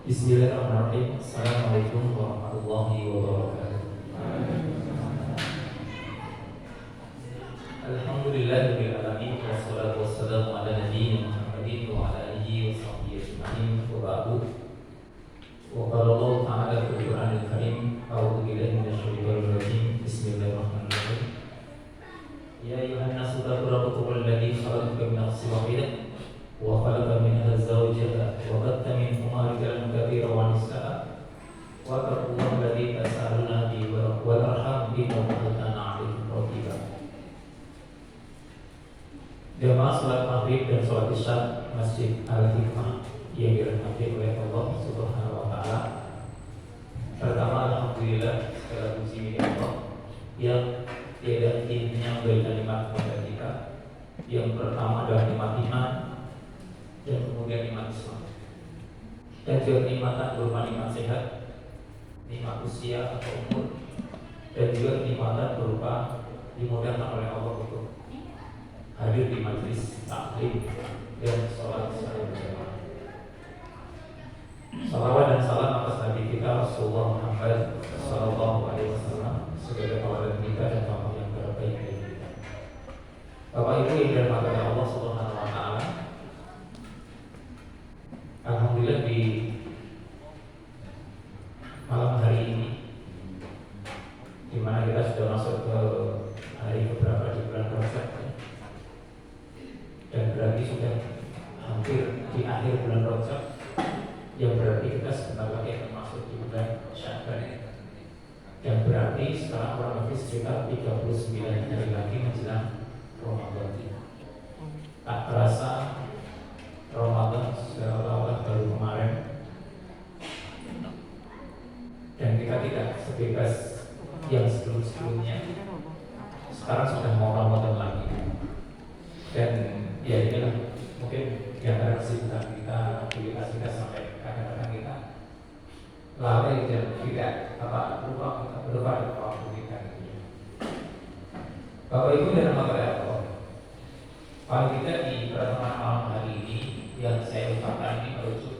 Bismillahirrahmanirrahim. Assalamualaikum warahmatullahi wabarakatuh. Alhamdulillahirabbil alamin wassalatu wassalamu ala nabiyyina Muhammadin wa ala alihi wa sahbihi ajma'in wa ba'du. Wa qala Allah ta'ala fil Qur'anil Karim, a'udzu billahi minasyaitonir rajim. Bismillahirrahmanirrahim. Ya ayyuhan nasu taqu rabbakum alladzi khalaqakum min nafsin wahidah wa khalaqa minha zawjaha wa batta minhuma rijalan katsiran wa nisaa wa taqullaha alladzi tasaaluna bihi wal arham innahu kana 'alaykum raqiba. Jamaah salat maghrib dan salat isya Masjid Al-Hikmah yang dirahmati oleh Allah Subhanahu wa taala. Pertama, alhamdulillah, segala puji milik Allah yang tiada hentinya memberikan nikmat kepada kita. Yang pertama adalah nikmat iman, dan kemudian nikmat Islam, dan juga nikmatan berupa nikmat sehat, nikmat usia atau umur, dan juga nikmatan berupa dimudahkan oleh Allah untuk hadir di majelis taklim dan sholat secara berjamaah. Salawat dan salam atas Nabi kita Rasulullah Muhammad Sallallahu Alaihi Wasallam sebagai tauladan kita dan contoh yang terbaik dari kita. Bapak Ibu yang dirahmati oleh Allah Subhanahu Wa Taala, alhamdulillah di malam hari ini, di mana kita sudah masuk ke hari keberapa di bulan Rajab, dan berarti sudah hampir di akhir bulan Rajab, yang berarti kita sebentar lagi akan masuk di bulan Sya'ban, dan berarti sekarang kurang lebih sekitar 39 hari lagi menjelang Ramadan. Tak terasa Ramadan seolah-olah baru kemarin, dan kita tidak sebebas yang sebelum-sebelumnya. Sekarang sudah mau Ramadan lagi, dan ya inilah mungkin di antara kesibukan kita, aktivitas kita, sampai kadang-kadang kita lalai dan tidak lupa pada waktu kita. Bapak Ibu dan Bapak, paling tidak di pertemuan malam hari ini yang saya ungkapkan ini merujuk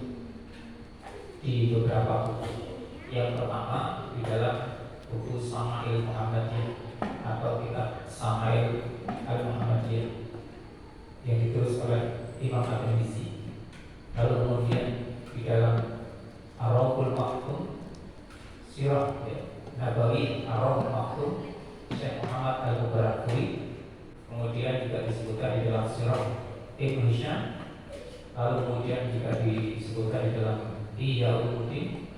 di beberapa buku. Yang pertama di dalam buku Sama'il Muhammadiyah atau kitab Sama'il Al-Muhammadiyah yang ditulis oleh Imam At-Tirmizi. Lalu kemudian di dalam Ar-Rawhul Maktum Sirah Nabawi Ar-Rawhul Maktum Syekh Muhammad Al-Mubarakfuri. Kemudian juga disebutkan di dalam Sirah Ibn Hisham. Lalu kemudian juga disebutkan di dalam Iya'uluddin,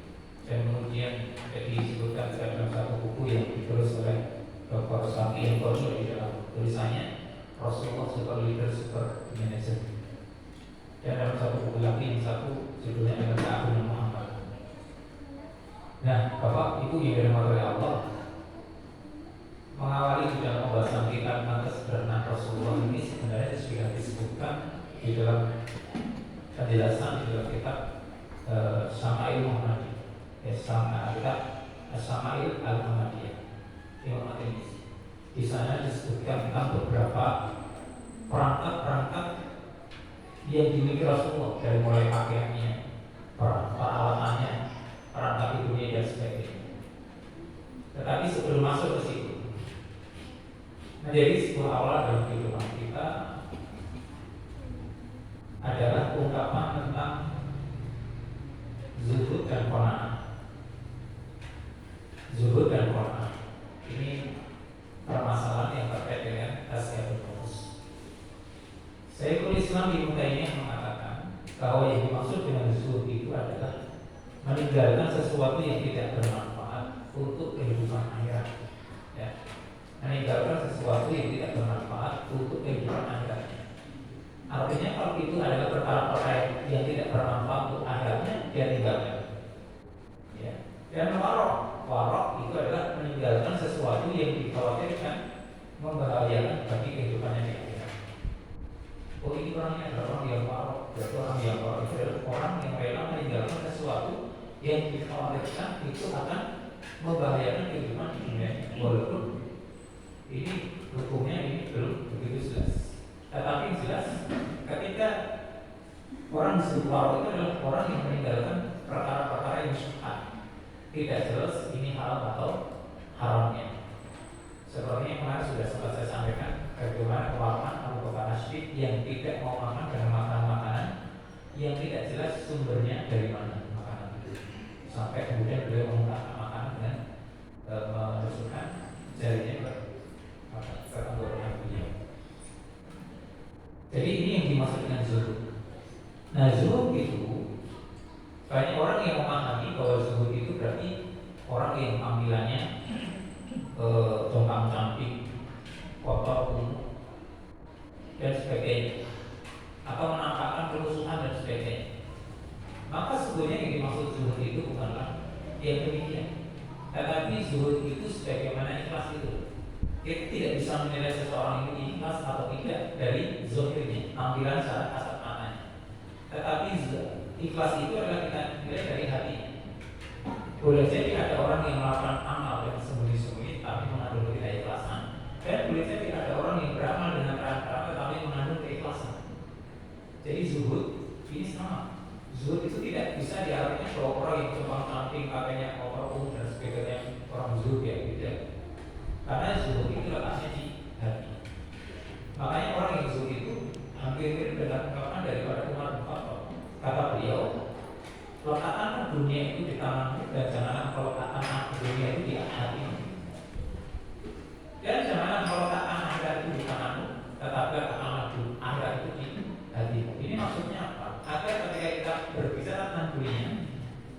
dan kemudian disebutkan juga dalam satu buku yang ditulis oleh Dr. Saki Al-Qur'an di dalam tulisannya Rasulullah Super Leader Super Manager. Dan dalam satu buku lagi yang satu judulnya adalah Ta'abun Muhammad. Nah, Bapak Ibu yang dirahmati oleh Allah, mengawali di dalam pembahasan kita tentang kesederhanaan Rasulullah ini sebenarnya sudah disebutkan di dalam penjelasan di dalam kitab Sama'il Muhammadiyah, kitab Sama'il Al-Muhammadiyah Imam At-Tirmizi. Di sana disebutkan tentang beberapa perangkat-perangkat yang dimiliki Rasulullah, dari mulai pakaiannya, peralatannya, perangkat hidupnya dan sebagainya. Tetapi sebelum masuk ke situ, menjadi sebuah awal dalam kehidupan kita adalah ungkapan tentang zuhud dan qanaah. Zuhud dan qanaah ini permasalahan yang terkait dengan tasyabuh nufus. Syekhul Islam Ibnu Taimiyah mengatakan bahwa yang dimaksud dengan zuhud itu adalah meninggalkan sesuatu yang tidak bermanfaat untuk kehidupan akhirat. Ya. Meninggalkan sesuatu yang tidak bermanfaat untuk kehidupan akhirat. Artinya kalau itu adalah perkara-perkara yang tidak bermanfaat untuk akhiratnya, dia tinggalkan. Ya. Dan warok itu adalah meninggalkan sesuatu yang dikhawatirkan membahayakan bagi kehidupannya di akhirat. Oh, ini orangnya adalah orang yang warok. Berarti orang yang warok itu adalah orang yang rela meninggalkan sesuatu yang dikhawatirkan itu akan membahayakan kehidupan di dunia. Walaupun ini hukumnya ini belum begitu jelas. Tetapi jelas ketika Orang disebut waro itu adalah orang yang meninggalkan perkara-perkara yang syubhat, tidak jelas ini halal atau haramnya. Seperti yang kemarin sudah sempat saya sampaikan, bagaimana kewaruan Abu Bakar Asyid yang tidak mau makan dengan makanan-makanan yang tidak jelas sumbernya dari mana makanan itu, sampai kemudian beliau menggunakan makanan dengan menusukkan jarinya ke tenggorokan beliau. Jadi ini yang dimaksud dengan zuhud. Nah, zuhud itu banyak orang yang memahami bahwa zuhud itu berarti orang yang tampilannya jompang-camping, kotor, kumuh, dan sebagainya, atau menampakkan kerusuhan dan sebagainya. Maka sebetulnya yang dimaksud zuhud itu bukanlah yang demikian, tetapi zuhud itu sebagaimana ikhlas itu. Kita tidak bisa menilai seseorang ini ikhlas atau tidak dari zahirnya, tampilan secara kasat matanya. Tetapi ikhlas itu adalah kita nilai dari hati. Boleh jadi ada orang yang melakukan amal yang sembunyi-sembunyi tapi mengandung ketidakikhlasan, dan boleh jadi ada orang yang beramal dengan terang-terang tetapi mengandung keikhlasan. Jadi zuhud ini sama. Zuhud itu tidak bisa diartikan bahwa orang yang jompang-camping, pakainya kotor dan sebagainya orang zuhud ya, tidak. Karena zuhud itu letaknya di hati. Makanya orang yang zuhud itu hampir mirip dengan ungkapan daripada Umar bin Khattab. Kata beliau, letakkan dunia itu di tanganmu dan janganlah kau letakkan dunia itu di hatimu. Dan janganlah kau letakkan akhirat itu di tanganmu, tetapi letakkanlah akhirat itu di hatimu. Ini maksudnya apa? Agar ketika kita berbicara tentang dunia,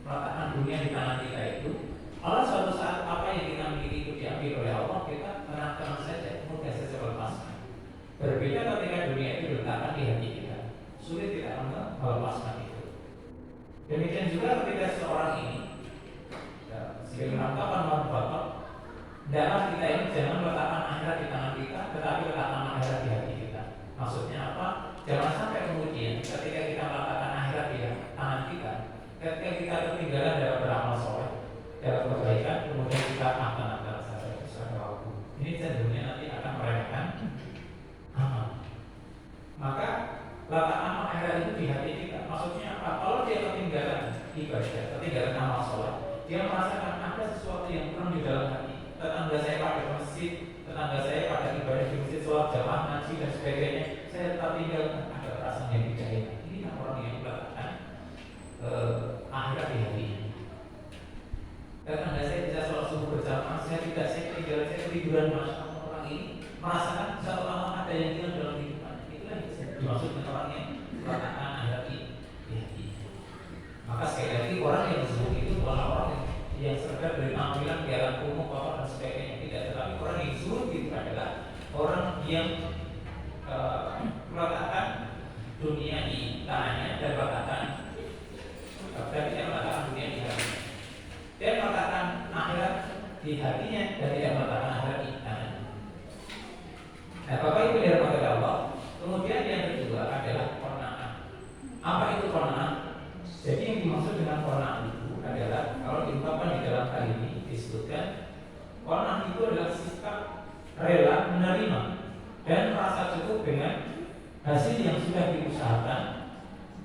meletakkan dunia di tangan kita itu, kalau suatu saat apa yang kita miliki itu diambil oleh Allah, kita tenang-tenang saja, mudah saja melepaskan. Berbeda ketika dunia itu diletakkan di hati kita, sulit kita melepaskan itu. Demikian juga ketika seorang ini sebagai ungkapan manfaat, dalam kita ini jangan meletakkan akhirat di tangan kita, tetapi letakkan akhirat di hati kita. Maksudnya apa? Jangan sampai kemudian ketika kita meletakkan akhirat di tangan kita, ketika kita ketinggalan dalam beramal soleh, dalam kebaikan, kemudian kita akan saja sesuatu waktu. Ini cenderungnya nanti akan meremehkan amal. Maka letakkan akhirat itu di hati kita. Maksudnya apa? Kalau dia ketinggalan ibadah, ketinggalan amal soleh, dia merasakan ada sesuatu yang kurang di dalam hati. Tetangga saya pada masjid, tetangga saya pada ibadah di masjid, sholat jamaah, ngaji dan sebagainya, saya tetap tinggal, ada perasaan yang tidak enak. Ini kan orang yang meletakkan akhirat di hatinya. Tetangga saya bisa sholat subuh berjamaah, saya tidak, saya tinggal, saya ketiduran. Orang ini merasakan satu lama ada yang hilang dalam kehidupan. Itulah yang dimaksud dengan orang yang meletakkan akhirat di hati. Maka sekali lagi orang yang disebut itu bukan orang yang sekedar dari tampilan biaran umum, kotor dan sebagainya, tidak. Tetapi orang yang disebut itu adalah orang yang meletakkan dunia di tangannya dan meletakkan dunia di hatinya, dan meletakkan akhirat di hatinya dan tidak meletakkan akhirat di tangannya. Nah, Bapak Ibu dirahmati Allah. Kemudian yang kedua adalah qanaah. Apa itu qanaah? Jadi yang dimaksud dengan qanaah itu adalah, kalau diungkapkan di dalam hal ini disebutkan, qanaah itu adalah sikap rela menerima dan merasa cukup dengan hasil yang sudah diusahakan,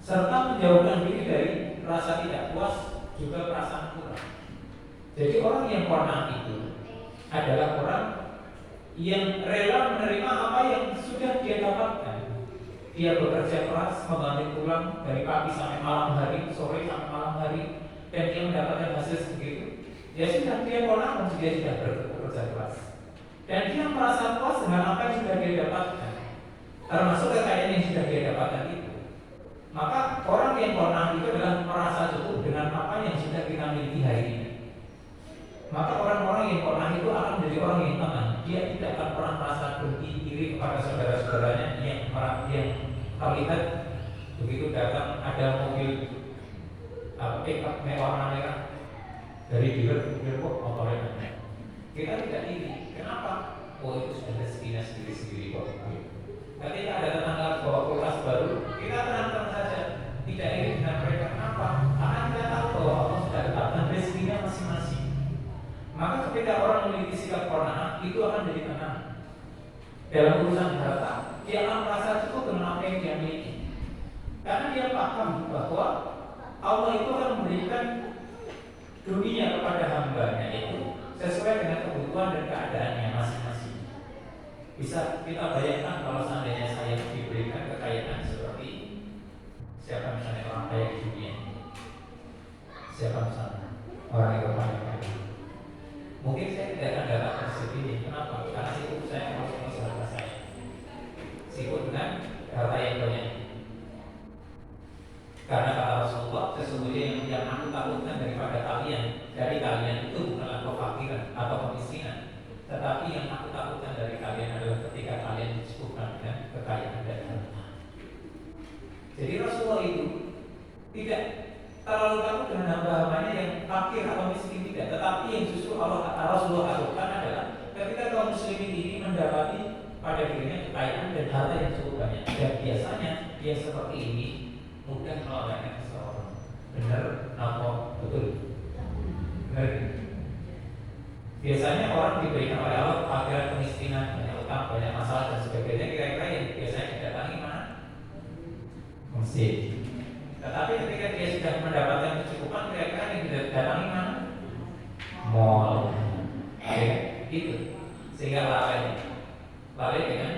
serta menjauhkan diri dari rasa tidak puas juga perasaan kurang. Jadi orang yang qanaah itu adalah orang yang rela menerima apa yang sudah dia dapatkan. Dia bekerja keras, membanting tulang dari pagi sampai malam hari, sore sampai malam hari, dan dia mendapatkan hasil segitu. Ya sudah, dia qanaah, dia sudah bekerja keras, dan dia merasa puas dengan apa yang sudah dia dapatkan, termasuk kekayaan yang sudah dia dapatkan itu. Maka orang yang qanaah itu adalah merasa cukup dengan apa yang sudah kita miliki hari ini. Maka orang-orang yang qanaah itu akan menjadi orang yang tenang. Dia tidak akan pernah merasa dengki, iri kepada saudara-saudaranya yang terlihat begitu datang ada mobil pickup mewah dari dealer, kok motornya banyak. Kita tidak iri. Kenapa? Oh, itu sudah rezekinya sendiri-sendiri kok. Ketika ada tetangga bawa kulkas baru, kita tenang-tenang saja, tidak iri dengan mereka. Kenapa? Karena kita tahu bahwa Allah sudah tetapkan rezekinya masing-masing. Maka ketika orang memiliki sikap qanaah, itu akan jadi tenang dalam urusan harta. Dia akan merasa cukup dengan apa yang dia miliki. Karena dia paham bahwa Allah itu akan memberikan dunia kepada hambanya itu sesuai dengan kebutuhan dan keadaannya masing-masing. Bisa kita bayangkan kalau seandainya saya diberikan kekayaan seperti ini, siapa misalnya orang kaya di dunia ini? Siapa misalnya orang yang paling kaya? Mungkin saya tidak akan datang ke situ ini. Kenapa? Karena sibuk saya harus mengusahakan saya. Sibuk dengan harta yang banyak. Karena kata Rasulullah, sesungguhnya yang aku takutkan daripada kalian, dari kalian itu bukanlah kefakiran atau kemiskinan, tetapi yang aku takutkan dari kalian adalah ketika kalian disibukkan dengan kekayaan dan harta. Jadi Rasulullah itu tidak terlalu takut dengan hamba-hambanya yang fakir atau miskin, tidak. Tetapi yang justru Rasulullah takutkan adalah ketika kaum muslimin ini mendapati pada dirinya kekayaan dan harta yang cukup banyak. Dan biasanya dia seperti ini mudah melalaikan seseorang. Benar apa betul? Benar. Biasanya orang diberikan oleh Allah kefakiran, kemiskinan, banyak utang, banyak masalah dan sebagainya. Kira-kira yang biasanya didatangi mana? Masjid. Tetapi ketika dia sudah mendapatkan kecukupan, kira-kira yang didatangi mana? Mall. Ya, gitu. Sehingga lalai dengan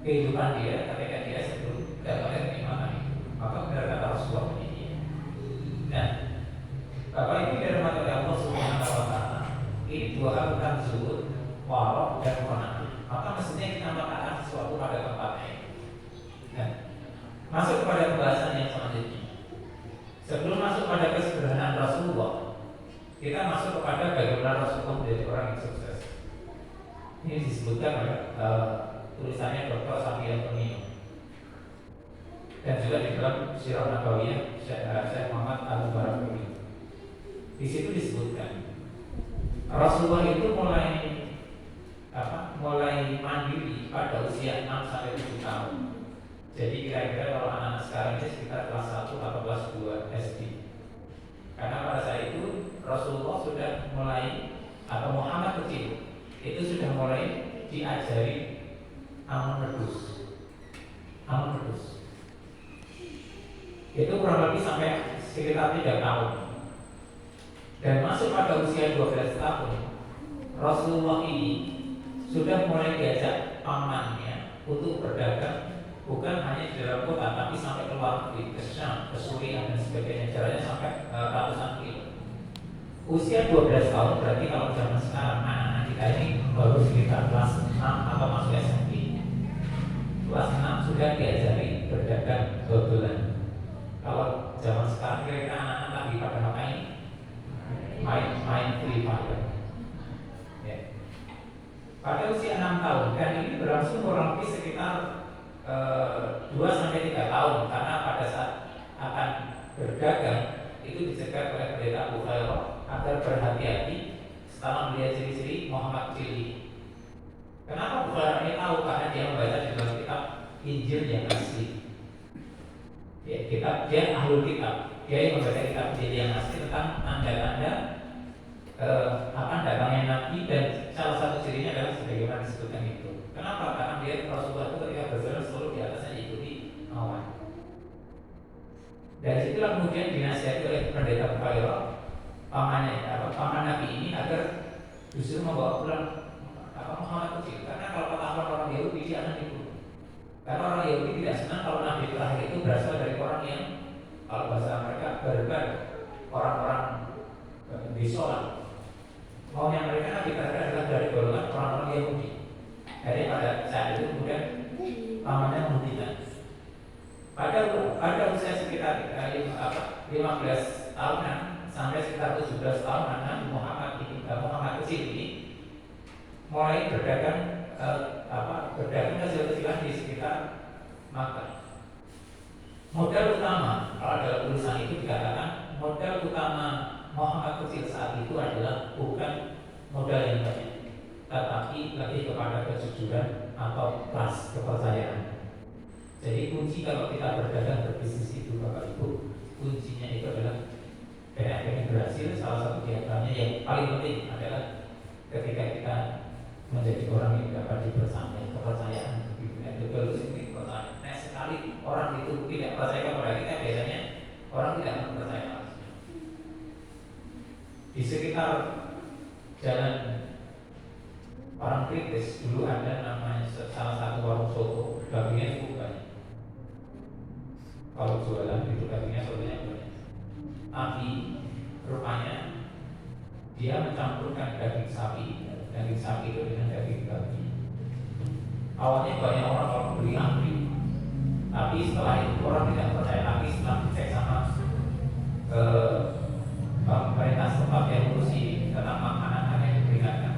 kehidupan dia ketika dia sebelum dapatkan kenikmatan itu. Maka benar kata Rasulullah ini. Nah, Bapak Ibu dirahmati oleh Allah Subhanahu wa taala, ini dua hal bukan zuhud, warok dan qanaah. Maka mestinya kita mengatakan sesuatu pada tempatnya. Nah, masuk kepada pembahasan yang selanjutnya. Sebelum masuk pada kesederhanaan Rasulullah, kita masuk kepada bagaimana Rasulullah menjadi orang yang sukses. Ini disebutkan oleh tulisannya Dr. Safiya Tonino dan juga di dalam Sirah Nabawiyah Syekh Muhammad Al-Barakuri. Di situ disebutkan Rasulullah itu mulai mandiri pada usia 6 sampai 7 tahun. Jadi kira-kira kalau anak-anak sekarang ini sekitar kelas 1 atau kelas 2 SD. Karena pada saat itu Rasulullah sudah mulai, atau Muhammad kecil itu sudah mulai diajari amun redus. Itu kurang lebih sampai sekitar 3 tahun. Dan masuk pada usia 12 tahun, Rasulullah ini sudah mulai diajak pamannya untuk berdagang, bukan hanya di dalam kota, tapi sampai ke luar negeri, ke Syam, ke Suriah dan sebagainya. Jaraknya sampai ratusan kilo. Usia 12 tahun berarti kalau zaman sekarang anak-anak kita ini baru sekitar kelas 6 atau masuk SMP. Kelas 6 sudah diajari berdagang dodolan. Kalau zaman sekarang kira-kira anak-anak lagi pada ngapain? Main Free Fire. Ya. Pada usia 6 tahun, dan ini berlangsung kurang lebih sekitar 2-3 tahun, karena pada saat akan berdagang itu dicegat oleh pendeta Abu Hurairah agar berhati-hati setelah melihat ciri-ciri Muhammad kecil. Kenapa Abu Hurairah ini tahu? Karena dia membaca di dalam kitab Injil yang asli. Ya, dia ahlul kitab. Dia yang membaca kitab Injil yang asli tentang tanda-tanda akan datangnya Nabi, dan salah satu cirinya adalah sebagaimana disebutkan itu. Kenapa? Karena dia Rasulullah itu ketika berjalan selalu di atasnya ikuti awan. Dan situlah kemudian dinasihati oleh pendeta Bukhara, paman Nabi ini, agar justru membawa pulang Muhammad kecil. Karena kalau kata orang Yahudi dia akan dibunuh. Karena orang Yahudi tidak senang kalau Nabi terakhir itu berasal dari orang yang, kalau bahasa mereka, berbar, orang-orang disolat. Maunya mereka Nabi terakhir adalah dari golongan orang-orang Yahudi. Jadi pada saat itu kemudian pamannya menghentikan. Pada usia sekitar 15 tahunan sampai sekitar 17 tahunan, Nabi Muhammad kecil ini mulai berdagang kecil-kecilan di sekitar Makkah. Modal utama, kalau dalam tulisan itu dikatakan modal utama Muhammad kecil saat itu adalah bukan modal yang banyak, tetapi lebih kepada kejujuran atau trust, kepercayaan. Jadi kunci kalau kita berdagang, berbisnis itu Bapak Ibu, kuncinya itu adalah pengen berhasil. Salah satu di antaranya yang paling penting adalah ketika kita menjadi orang yang dapat dipercaya, kepercayaan. Itu bagus ini kepercayaan. sekitar jalan Parangtritis dulu ada namanya salah satu warung soto, dagingnya cukup banyak. Kalau jualan itu dagingnya sotonya banyak. Tapi rupanya dia mencampurkan daging sapi itu dengan daging babi. Awalnya banyak orang kalau beli antri, tapi setelah itu orang tidak percaya lagi setelah dicek sama pemerintah setempat yang ngurusi tentang makanan yang diberikan,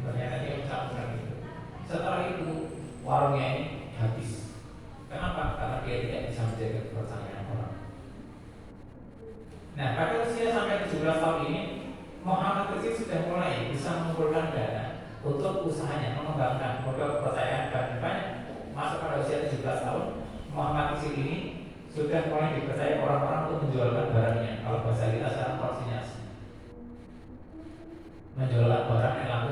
ternyata dia mencampurkan itu. Setelah itu warungnya ini habis. Kenapa? Karena dia tidak bisa menjaga kepercayaan orang. Nah, pada usia sampai 17 tahun ini, Muhammad kecil sudah mulai bisa mengumpulkan dana untuk usahanya, mengembangkan modal kepercayaan dan banyak. Masuk pada usia 17 tahun, Muhammad kecil ini sudah mulai dipercaya orang-orang untuk menjualkan barangnya. Kalau bahasa kita sekarang vaksinasi, menjualkan barang yang laku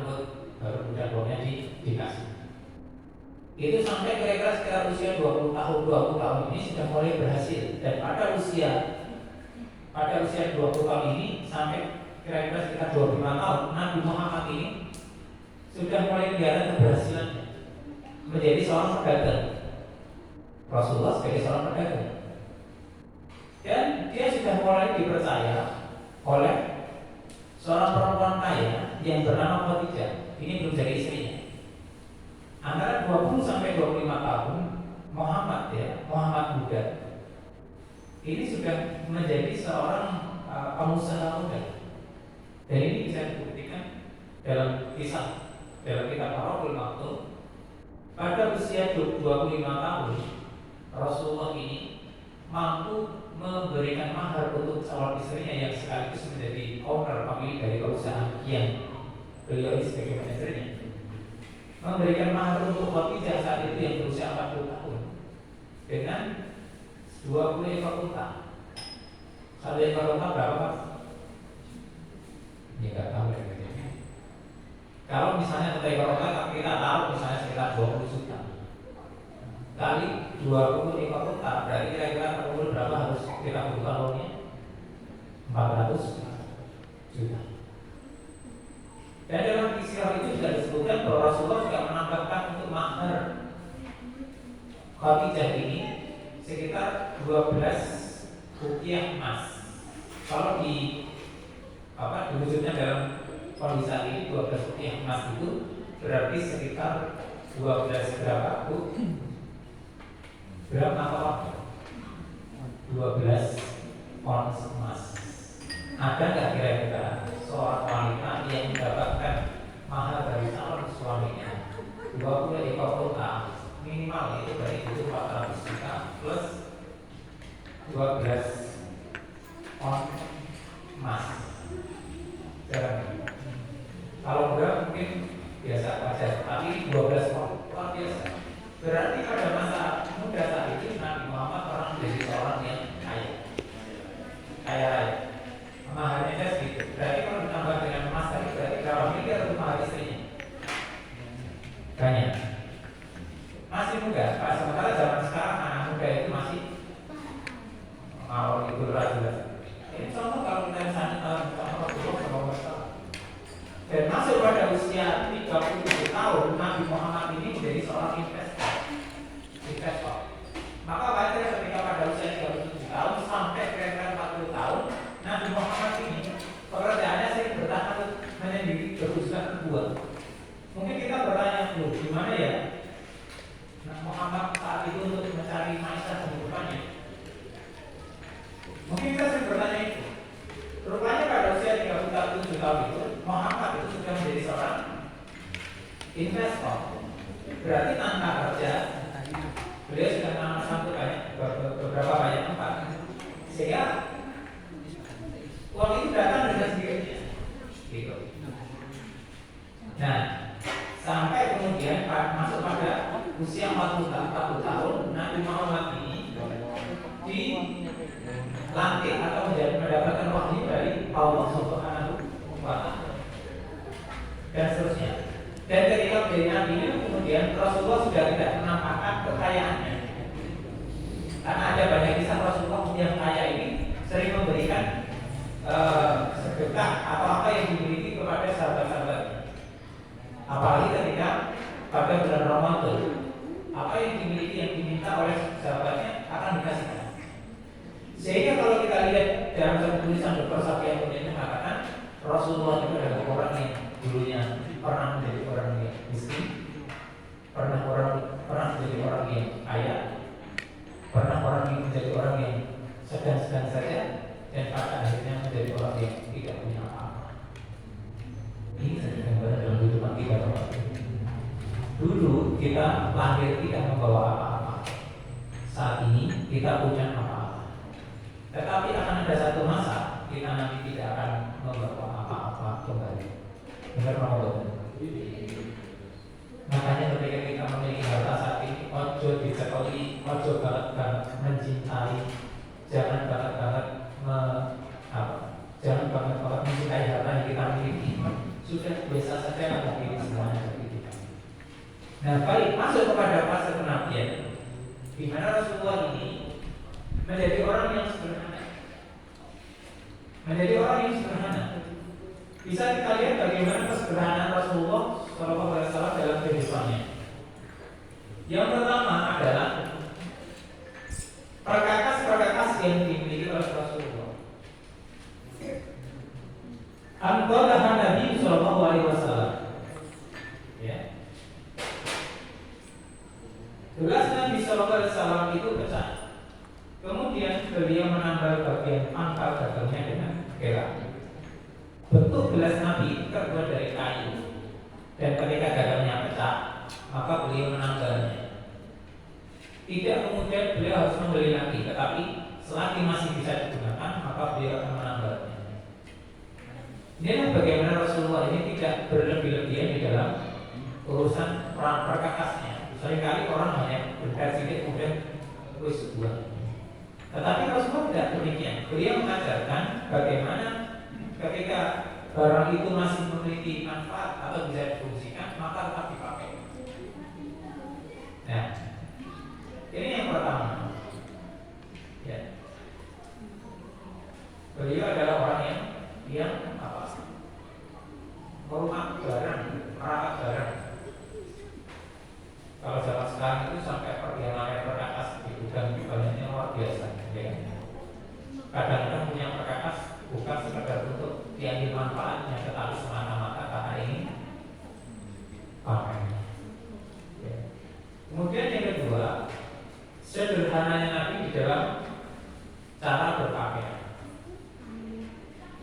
baru kemudian uangnya dikasih. Itu sampai kira-kira sekitar usia 20 tahun ini sudah mulai berhasil. Dan pada usia 20 tahun ini sampai kira-kira sekitar 25 tahun, Nabi Muhammad ini sudah mulai kelihatan keberhasilannya menjadi seorang pedagang. Rasulullah sebagai seorang pedagang, dan dia sudah mulai dipercaya oleh seorang perempuan kaya yang bernama Khadijah. Ini belum jadi istrinya. Antara 20 sampai 25 tahun, Muhammad muda ini sudah menjadi seorang pengusaha muda. Dan ini bisa dibuktikan dalam kitab Ar-Rafiul Maktub. Pada usia 25 tahun, Rasulullah ini mampu memberikan mahar untuk calon istrinya yang sekaligus menjadi owner pemilik dari perusahaan yang beliau sebagai manajernya. Memberikan mahar untuk Khadijah saat itu yang berusia 40 tahun dengan 20 ekor unta. Satu ekor unta berapa, Pak? Ya nggak tahu ya. Kalau misalnya satu ekor unta kita tahu misalnya sekitar 20 juta kali 20 ekor unta, berarti kira-kira terkumpul berapa harus kita butuhkan uangnya? 400 juta. Dan dalam istilah itu juga disebutkan bahwa Rasulullah juga menambahkan untuk mahar Khadijah ini sekitar 12 ukiah emas. Kalau diwujudnya dalam kondisi ini 12 ukiah emas itu berarti sekitar 12 berapa, Bu? Berapa apa? 12 ons emas. Ada nggak kira-kira seorang wanita yang mendapatkan mahar dari calon suaminya 20 ekor unta, minimal itu dari itu 400 juta plus 12 ons emas? Kalau enggak mungkin biasa saja, tapi 12 ons luar biasa. Berarti pada masa muda saat itu Nabi Muhammad orang menjadi seorang yang kaya raya. Maharnya segitu. Berarti kalau ditambah dengan emas tadi berarti berapa miliar untuk mahar istrinya? Banyak. Masih muda. Pak, sementara zaman sekarang anak muda itu masih mau ikut rajulah. Ini contoh kalau kita misalnya dan masuk pada usia 37 tahun, Nabi Muhammad ini menjadi seorang investor. Maka wajar ketika pada usia 37 tahun sampai kira-kira 40 tahun, Nabi Muhammad ini pekerjaannya sering bertahan menyendiri, berusaha kedua. Mungkin kita bertanya, loh gimana ya Muhammad saat itu untuk mencari maisha kehidupannya? Mungkin kita sering bertanya itu. Rupanya pada usia 37 tahun itu Muhammad itu sudah menjadi seorang investor. Berarti tanpa kerja beliau sudah menanam beberapa banyak tempat, sehingga uang itu datang dengan sendirinya, gitu. Nah, sampai kemudian masuk pada usia 40 tahun, Nabi Muhammad ini dilantik atau mendapatkan wahyu dari Allah Subhanahu wa Ta'ala dan seterusnya. Dan ketika menjadi Nabi ini kemudian Rasulullah sudah tidak menampakkan kekayaannya, karena ada banyak kisah Rasulullah yang kaya ini sering memberikan sedekah atau apa yang dalam satu tulisan Dr. Sapi yang mengatakan Rasulullah itu adalah orang yang dulunya pernah menjadi orang yang miskin, pernah menjadi orang yang kaya, pernah menjadi orang yang sedang-sedang saja, dan pada akhirnya menjadi orang yang tidak punya apa-apa. Ini saja gambaran dalam kehidupan kita. Dulu kita lahir tidak membawa apa-apa. Saat ini kita punya apa-apa. Tetapi akan ada satu masa kita nanti tidak akan membawa apa-apa kembali. Benar mau? Makanya ketika kita memiliki harta saat ini, ojo disekali, ojo banget mencintai, jangan banget mencintai harta yang kita miliki. Sudah biasa saja memiliki semuanya seperti itu. Nah, baik, masuk kepada fase kenabian, di mana Rasulullah ini menjadi orang yang sederhana. Bisa kita lihat bagaimana kesederhanaan Rasulullah SAW dalam kehidupannya. Yang pertama adalah perkakas yang dimiliki oleh Rasulullah. Anqalaha Nabi sallallahu alaihi wasallam. Ya. Gelas Nabi sallallahu alaihi wasallam itu pecah. Kemudian beliau menambal bagian pangkal gagangnya dengan perak. Bentuk gelas Nabi terbuat dari kayu. Dan ketika gagangnya pecah, maka beliau menambalnya. Tidak kemudian beliau harus membeli lagi, tetapi selagi masih bisa digunakan, maka beliau akan menambahnya. Inilah bagaimana Rasulullah ini tidak berlebih-lebihan di dalam urusan perkakasnya. Seringkali orang hanya berkasih kemudian terus sebuah. Tetapi Rasulullah tidak demikian. Beliau mengajarkan bagaimana ketika barang itu masih memiliki manfaat atau bisa difungsikan, maka tetap dipakai. Nah, ini yang pertama. Ya. Beliau adalah orang yang merumak barang, merawat barang. Kalau zaman sekarang itu sampai yang namanya perkakas di gudang banyaknya luar biasa. Ya. Kadang-kadang punya perkakas bukan sekedar untuk diambil manfaatnya, tetapi semata-mata karena ini pakainya. Ya. Kemudian yang kedua, sederhananya Nabi di dalam cara berpakaian.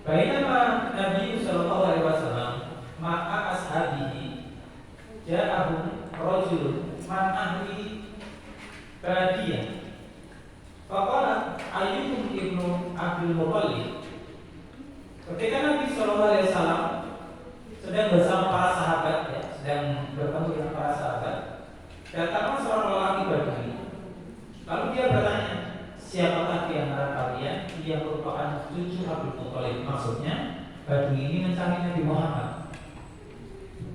Bainama Nabi sallallahu alaihi wasallam maka ashabihi ja'ahum rajulun man ahli badiyah. Faqala ayyukum ibnu Abdul Muthalib. Ketika Nabi sallallahu alaihi wasallam sedang bersama para sahabat, ya, sedang bertemu dengan para sahabat, datanglah seorang lelaki Badui. Lalu dia bertanya, siapakah di antara kalian yang merupakan cucu Abdul Muthalib? Maksudnya Badui ini mencari Nabi Muhammad.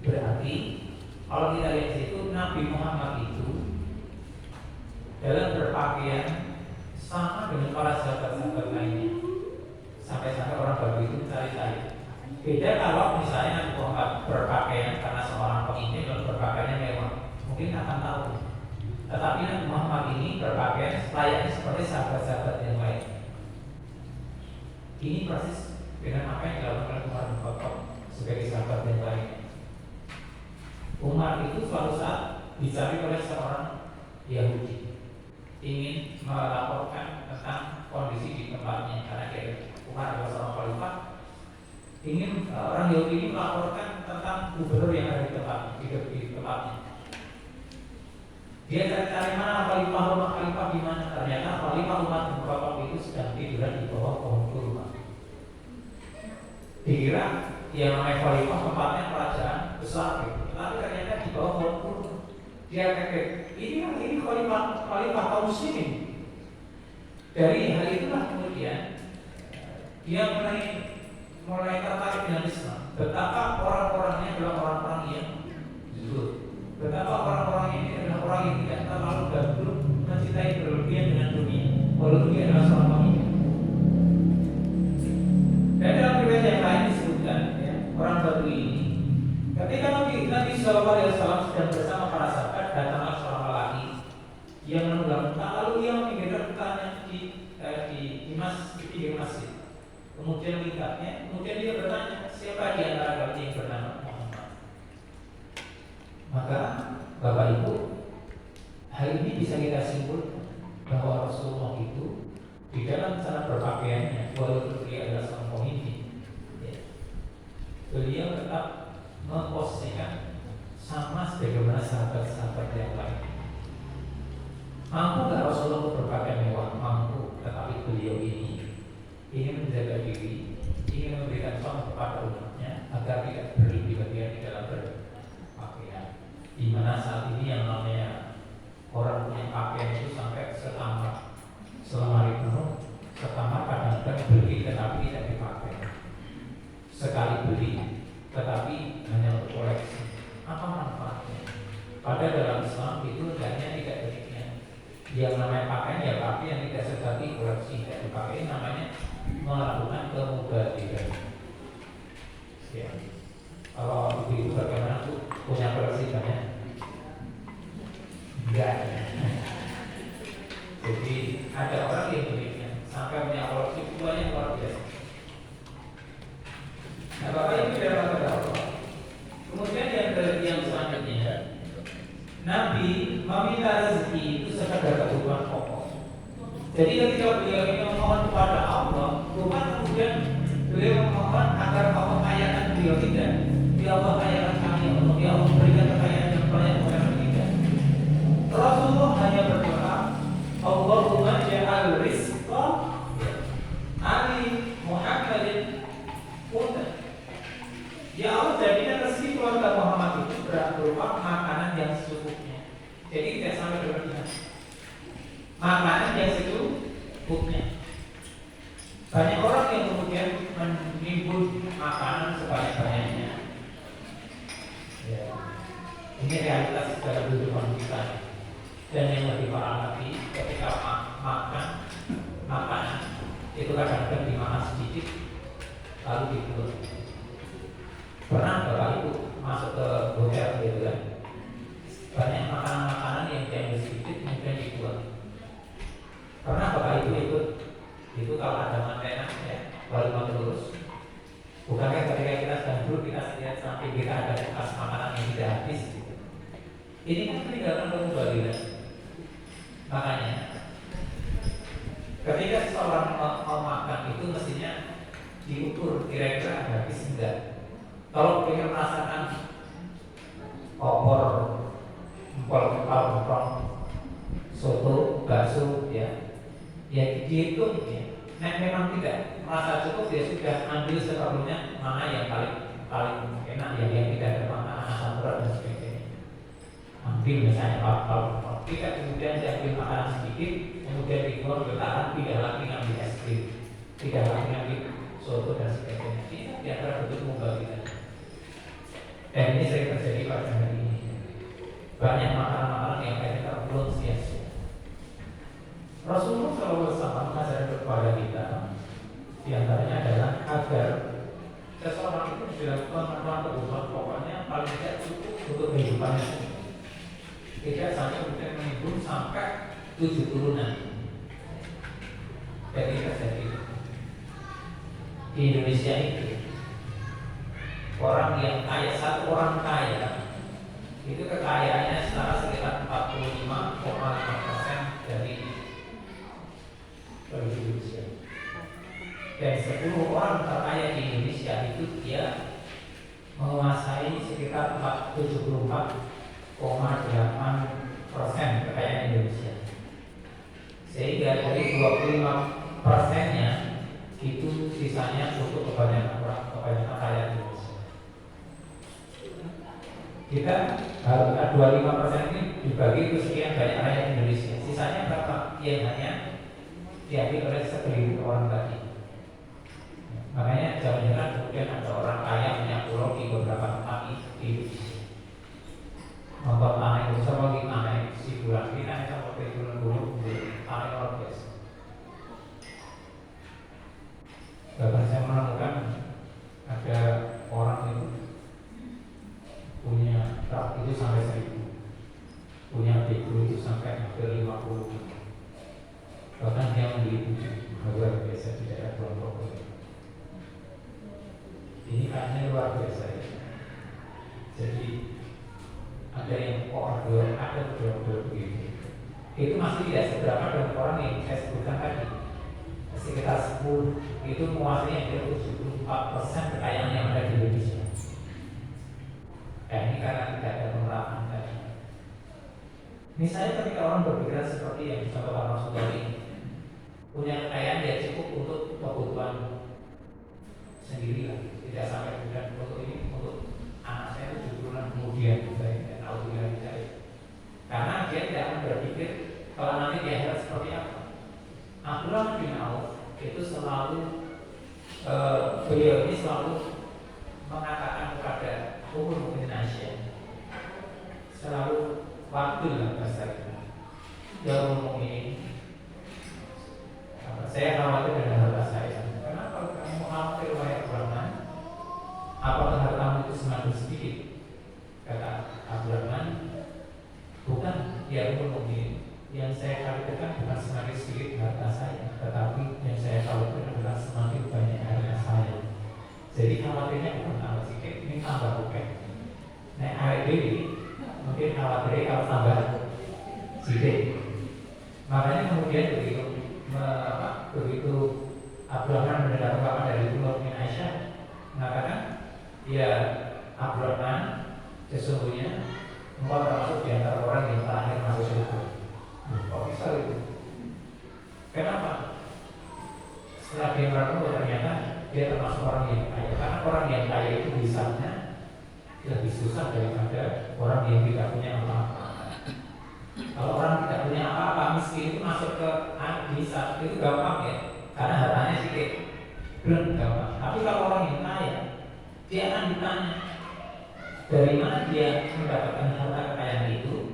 Berarti kalau kita lihat di situ, Nabi Muhammad itu dalam berpakaian sama dengan para sahabat-sahabat lainnya. Sampai-sampai orang Badui itu mencari-cari. Beda kalau misalnya Nabi Muhammad berpakaian karena seorang pemimpin dan berpakaiannya mewah, mungkin akan tahu. Tetapi Nabi Muhammad ini berpakaian layaknya seperti sahabat-sahabat yang lain. Ini persis dengan apa yang dilakukan oleh Umar bin Khattab sebagai sahabat yang lain. Umar itu suatu saat dicari oleh seorang Yahudi, ingin melaporkan tentang kondisi di tempatnya, karena Umar adalah seorang khalifah. Ingin orang Yahudi ini melaporkan tentang gubernur yang ada di tempatnya. Dia cari-cari mana khalifah di mana. Ternyata khalifah Umar bin Khattab itu sedang tiduran di bawah pohon kurma. Dikira yang namanya khalifah tempatnya kerajaan besar gitu. Tapi ternyata di bawah pohon kurma. Dia kaget. Ini khalifah kaum muslimin. Dari hal itulah kemudian dia mulai tertarik dengan Islam. Betapa orang-orangnya adalah orang-orang yang zuhud. Betapa orang-orang ini adalah orang yang tidak terlalu gabung mencintai berlebihan dengan dunia, walaupun dia adalah seorang pemimpin. Dan dalam riwayat yang lain disebutkan, ya, orang Badui ini, ketika Nabi Sallallahu Alaihi Wasallam sedang bersama para sahabat, datanglah seorang lelaki yang menunggang unta, lalu ia memikirkan untanya di pinggir masjid. kemudian melihatnya, kemudian dia bertanya, siapa di antara kalian yang bernama Muhammad? Maka Bapak Ibu, hal ini bisa kita simpulkan bahwa Rasulullah itu di dalam cara berpakaiannya, walaupun dia adalah seorang pemimpin, ya, beliau tetap memposisikan sama sebagaimana sahabat-sahabat yang lain. Mampu nggak Rasulullah berpakaian mewah? Mampu, tetapi beliau ini ingin menjaga diri, ingin memberikan contoh kepada umatnya agar tidak berlebih-lebihan di dalam berpakaian. Di mana saat ini yang namanya orang punya pakaian itu sampai sekamar, selemari penuh, sekamar kadang-kadang beli tetapi tidak dipakai, sekali beli tetapi hanya untuk koleksi. Apa manfaatnya? Pada dalam Islam itu hendaknya tidak demikian. Yang namanya pakaian ya pakaian yang tidak sejati koleksi, tidak dipakai, namanya melakukan kemubadilan. Ya. Kalau ibu bagaimana tuh punya koleksi banyak? Enggak. Jadi ada orang yang demikian sampai punya koleksi banyak luar biasa. Nah, Bapak Ibu tidak tahu. Kemudian yang selanjutnya, Nabi meminta rezeki itu sekadar kebutuhan pokok. Jadi ketika beliau ini memohon kepada Allah, bukan kemudian beliau memohon agar Allah kayakan beliau, tidak. Ya Allah kayakan kami, ya Allah berikan kekayaan yang banyak kepada kita. Rasulullah hanya berdoa, Allahumma ja'al rizqa ali Muhammadin mudah. Ya Allah, jadikan rezeki keluarga Muhammad itu berupa makanan yang secukupnya. Jadi tidak sampai berlebihan. Makanan yang secukupnya. Banyak orang yang kemudian menimbun makanan sebanyak-banyaknya. Ya. Ini realitas dalam kehidupan kita. Dan yang lebih parah lagi, ketika makan makanan itu kadang-kadang dimakan sedikit lalu dibuang. Pernah Bapak Ibu masuk ke hotel gitu kan, banyak makanan-makanan yang diambil sedikit kemudian dibuang. Pernah Bapak Ibu ikut itu kalau ada mantenan ya, wali terus. Bukankah ketika kita sedang duduk kita lihat sampai kita ada bekas makanan yang tidak habis gitu. Ini kan meninggalkan kemubadilan. Makanya ketika seseorang mau makan itu mestinya diukur kira-kira ada habis enggak. Kalau ingin merasakan opor, empol, empal, soto, bakso, ya dihitung ya. Nah, memang tidak merasa cukup, dia sudah ambil seperlunya mana yang paling enak, yang tidak ada makanan asam urat dan sebagainya. Ambil misalnya empal, tidak kemudian diambil makanan sedikit, kemudian dibuang bertahan, tidak lagi ngambil es krim, tidak lagi ngambil soto dan sebagainya. Ini diantara bentuk mubadilah. Dan ini sering terjadi pada hari ini. Banyak makanan-makanan yang kayaknya terbuang sia-sia. Rasulullah SAW mengajarkan kepada kita, di antaranya adalah agar seseorang itu dilakukan memenuhi kebutuhan pokoknya paling tidak cukup untuk kehidupannya. Tidak sampai kemudian menimbun sampai 7 turunan. Jadi terjadi di Indonesia itu. Orang yang kaya, satu orang kaya itu kekayaannya setara sekitar 45,5% dari Indonesia. Dan 10 orang terkaya di Indonesia itu dia menguasai sekitar 74,8% kekayaan Indonesia. Sehingga dari 25%-nya itu sisanya untuk kebanyakan orang, kebanyakan rakyat Indonesia. Kita harus 25% ini dibagi ke sekian banyak rakyat Indonesia. Sisanya berapa? Yang hanya diambil oleh segelintir orang tadi. Makanya jangan-jangan kemudian ada orang kaya punya pulau di beberapa tempat di Indonesia. Nonton tanah itu sama lagi tanah si bulan kita sama seperti bulan bulu tanah luar biasa. Bahkan saya menemukan ada orang itu punya truk itu sampai 1000, punya bego itu sampai hampir 50, bahkan dia membeli 7, luar biasa di daerah Kulon Progo. itu masih tidak seberapa dengan orang yang saya sebutkan tadi. Sekitar 10 itu menguasai hampir 74% kekayaan yang ada di Indonesia. Ini karena tidak ada penerapan tadi. Misalnya ketika orang berpikiran seperti yang dicontohkan Rasulullah ini, punya kekayaan ya cukup untuk kebutuhan sendiri lah, tidak sampai kemudian untuk ini untuk anak saya itu 7 bulan kemudian dan alhamdulillah tidak. Karena dia tidak akan berpikir kalau nanti di akhirat seperti apa. Abdullah bin Auf itu selalu beliau ini selalu mengatakan kepada Ummul Mukminin Aisyah, selalu waktu lah bahasa itu. Ya Ummul Mukminin, saya khawatir dengan harta saya. Kenapa kamu khawatir wahai Abdurrahman? Apakah hartamu itu semakin sedikit? Kata Abdurrahman, bukan ya Ummul Mukminin. Yang saya khawatirkan bukan semakin sedikit harta saya, tetapi yang saya khawatirkan adalah semakin banyak harta saya. Jadi khawatirnya bukan tambah sedikit, ini tambah bukan. Nah, ARD mungkin khawatirnya kalau tambah sedikit. Makanya kemudian begitu Abdurrahman mendengar ungkapan dari Ummul Mukminin Aisyah mengatakan, ya Abdurrahman, sesungguhnya engkau termasuk di antara orang yang terakhir masuk surga. Kok bisa itu? Kenapa? Setelah dia merenung ternyata dia termasuk orang yang kaya. Karena orang yang kaya itu bisanya lebih susah daripada orang yang tidak punya apa-apa. Kalau orang tidak punya apa-apa, miskin itu masuk ke bisa itu gampang ya, karena hartanya sedikit, belum gampang. Tapi kalau orang yang kaya, dia akan ditanya dari mana dia mendapatkan harta kekayaan itu.